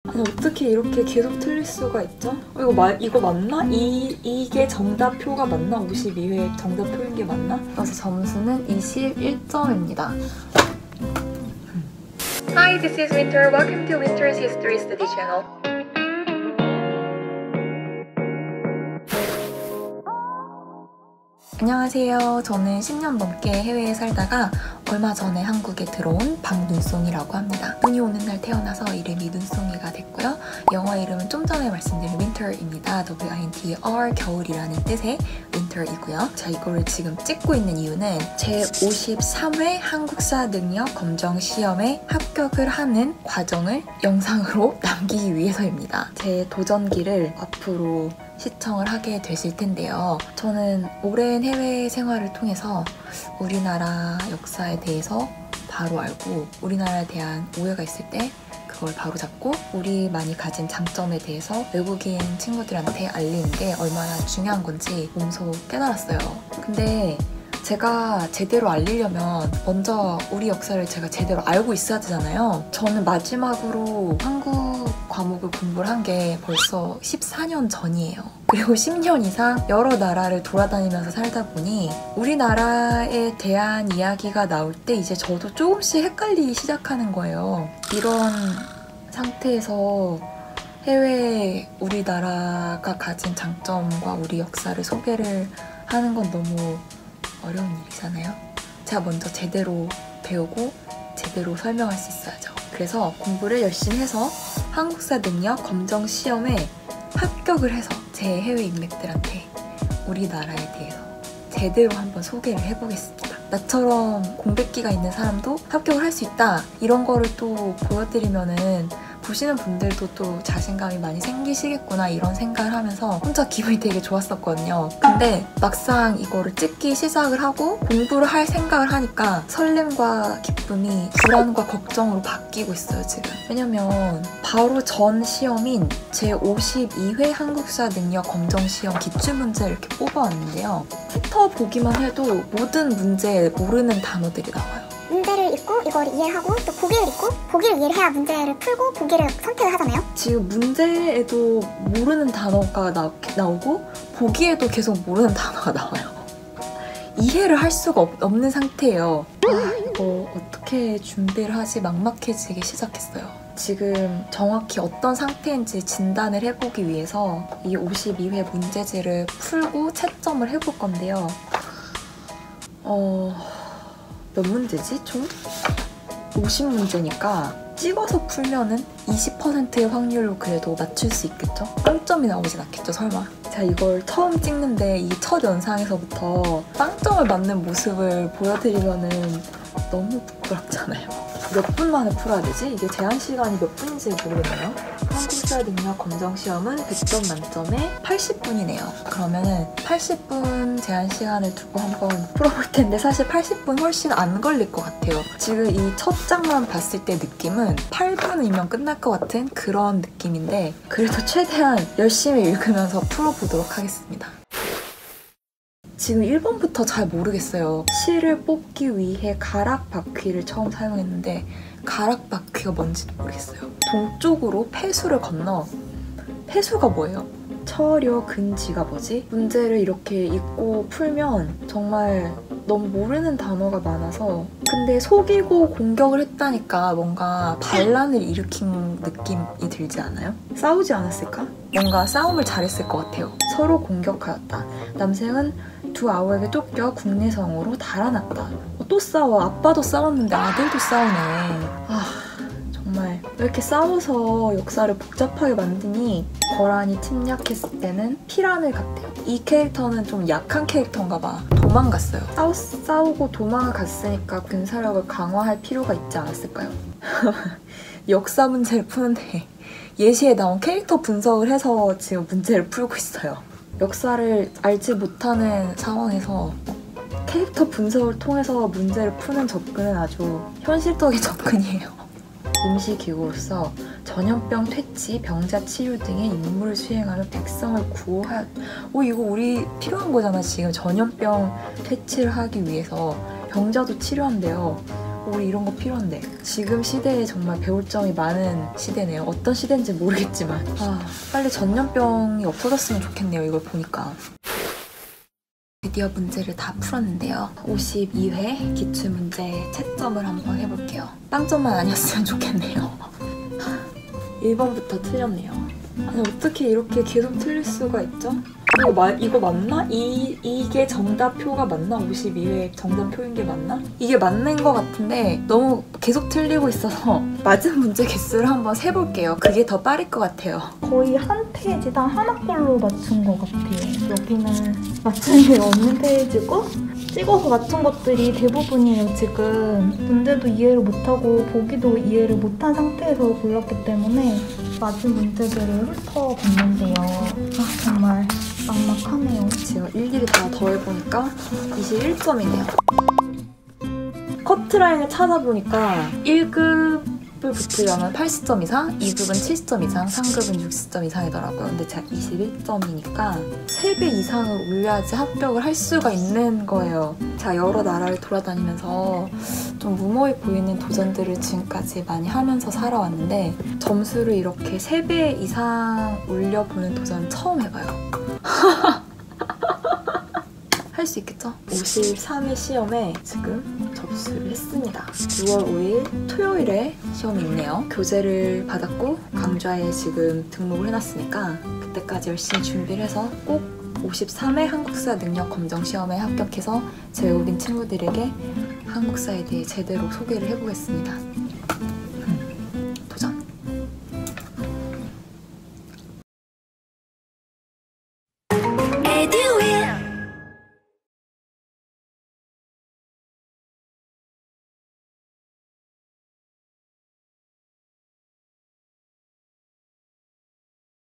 아니, 어떻게 이렇게 계속 틀릴 수가 있죠? 이거 맞나? 이게 정답표가 맞나? 52회 정답표인 게 맞나? 그래서 점수는 21점입니다. Hi, this is Winter. Welcome to Winter's History Study Channel. 안녕하세요. 저는 10년 넘게 해외에 살다가 얼마 전에 한국에 들어온 박눈송이라고 합니다. 눈이 오는 날 태어나서 이름이 눈송이가 됐고요. 영어 이름은 좀 전에 말씀드린 Winter입니다. W-I-N-T-R, 겨울이라는 뜻의 Winter이고요. 자, 이거를 지금 찍고 있는 이유는 제 53회 한국사 능력 검정 시험에 합격을 하는 과정을 영상으로 남기기 위해서입니다. 제 도전기를 앞으로 시청을 하게 되실 텐데요. 저는 오랜 해외 생활을 통해서 우리나라 역사에 대해서 바로 알고 우리나라에 대한 오해가 있을 때 그걸 바로 잡고 우리만이 가진 장점에 대해서 외국인 친구들한테 알리는 게 얼마나 중요한 건지 몸소 깨달았어요. 근데 제가 제대로 알리려면 먼저 우리 역사를 제가 제대로 알고 있어야 되잖아요. 저는 마지막으로 한국 과목을 공부를 한 게 벌써 14년 전이에요. 그리고 10년 이상 여러 나라를 돌아다니면서 살다 보니 우리나라에 대한 이야기가 나올 때 이제 저도 조금씩 헷갈리기 시작하는 거예요. 이런 상태에서 해외 우리나라가 가진 장점과 우리 역사를 소개를 하는 건 너무 어려운 일이잖아요. 제가 먼저 제대로 배우고 제대로 설명할 수 있어야죠. 그래서 공부를 열심히 해서 한국사 능력 검정 시험에 합격을 해서 제 해외 인맥들한테 우리나라에 대해서 제대로 한번 소개를 해보겠습니다. 나처럼 공백기가 있는 사람도 합격을 할 수 있다, 이런 거를 또 보여드리면은 보시는 분들도 또 자신감이 많이 생기시겠구나, 이런 생각을 하면서 혼자 기분이 되게 좋았었거든요. 근데 막상 이거를 찍기 시작을 하고 공부를 할 생각을 하니까 설렘과 기쁨이 불안과 걱정으로 바뀌고 있어요, 지금. 왜냐면 바로 전 시험인 제 52회 한국사 능력 검정 시험 기출문제를 이렇게 뽑아왔는데요. 훑어보기만 해도 모든 문제에 모르는 단어들이 나와요. 문제를 읽고 이걸 이해하고 또 보기를 읽고 보기를 이해를 해야 문제를 풀고 보기를 선택을 하잖아요. 지금 문제에도 모르는 단어가 나오고 보기에도 계속 모르는 단어가 나와요. 이해를 할 수가 없는 상태예요. 이거 어떻게 준비를 하지 막막해지기 시작했어요. 지금 정확히 어떤 상태인지 진단을 해보기 위해서 이 52회 문제지를 풀고 채점을 해볼 건데요. 몇 문제지, 총? 50문제니까 찍어서 풀면은 20%의 확률로 그래도 맞출 수 있겠죠? 빵점이 나오진 않겠죠, 설마? 자, 이걸 처음 찍는데 이 첫 영상에서부터 빵점을 맞는 모습을 보여드리면은 너무 부끄럽잖아요. 몇 분 만에 풀어야 되지? 이게 제한 시간이 몇 분인지 모르겠네요. 한국사 능력 검정 시험은 100점 만점에 80분이네요. 그러면은 80분 제한 시간을 두고 한번 풀어볼 텐데 사실 80분 훨씬 안 걸릴 것 같아요. 지금 이 첫 장만 봤을 때 느낌은 8분이면 끝날 것 같은 그런 느낌인데 그래도 최대한 열심히 읽으면서 풀어보도록 하겠습니다. 지금 1번부터 잘 모르겠어요. 실을 뽑기 위해 가락바퀴를 처음 사용했는데 가락바퀴가 뭔지도 모르겠어요. 동쪽으로 폐수를 건너, 폐수가 뭐예요? 처려 근지가 뭐지? 문제를 이렇게 읽고 풀면 정말 너무 모르는 단어가 많아서, 근데 속이고 공격을 했다니까 뭔가 반란을 일으킨 느낌이 들지 않아요? 싸우지 않았을까? 뭔가 싸움을 잘했을 것 같아요. 서로 공격하였다. 남생은 두 아우에게 쫓겨 국내성으로 달아났다. 또 싸워. 아빠도 싸웠는데 아들도 싸우네. 정말 왜 이렇게 싸워서 역사를 복잡하게 만드니? 거란이 침략했을 때는 피란을 갔대요. 이 캐릭터는 좀 약한 캐릭터인가 봐. 도망갔어요. 싸우고 도망을 갔으니까 군사력을 강화할 필요가 있지 않았을까요? 역사 문제를 푸는데 예시에 나온 캐릭터 분석을 해서 지금 문제를 풀고 있어요. 역사를 알지 못하는 상황에서 캐릭터 분석을 통해서 문제를 푸는 접근은 아주 현실적인 접근이에요. 임시기구로서 전염병 퇴치, 병자 치유 등의 임무를 수행하며 백성을 구호하였... 이거 우리 필요한 거잖아. 지금 전염병 퇴치를 하기 위해서 병자도 치료한대요. 우리 이런 거 필요한데. 지금 시대에 정말 배울 점이 많은 시대네요. 어떤 시대인지 모르겠지만 빨리 전염병이 없어졌으면 좋겠네요. 이걸 보니까. 드디어 문제를 다 풀었는데요. 52회 기출문제 채점을 한번 해볼게요. 빵점만 아니었으면 좋겠네요. 1번부터 틀렸네요. 아니 어떻게 이렇게 계속 틀릴 수가 있죠? 이거 맞나? 이게 정답표가 맞나? 52회 정답표인 게 맞나? 이게 맞는 것 같은데 너무 계속 틀리고 있어서 맞은 문제 개수를 한번 세볼게요. 그게 더 빠를 것 같아요. 거의 한 페이지당 하나꼴로 맞춘 것 같아요. 여기는 맞춘 게 없는 페이지고 찍어서 맞춘 것들이 대부분이에요. 지금 문제도 이해를 못하고 보기도 이해를 못한 상태에서 골랐기 때문에 맞은 문제들을 훑어봤는데요. 정말 막막하네요. 제가 일일이 다 더해보니까 21점이네요. 커트라인을 찾아보니까 1급을 붙으려면 80점 이상, 2급은 70점 이상, 3급은 60점 이상이더라고요. 근데 제가 21점이니까 3배 이상을 올려야지 합격을 할 수가 있는 거예요. 제가 여러 나라를 돌아다니면서 좀 무모해 보이는 도전들을 지금까지 많이 하면서 살아왔는데 점수를 이렇게 3배 이상 올려보는 도전 처음 해봐요. 할 수 있겠죠? 53회 시험에 지금 접수를 했습니다. 6월 5일 토요일에 시험이 있네요. 교재를 받았고 강좌에 지금 등록을 해놨으니까 그때까지 열심히 준비를 해서 꼭 53회 한국사 능력 검정 시험에 합격해서 제 외국인 친구들에게 한국사에 대해 제대로 소개를 해보겠습니다.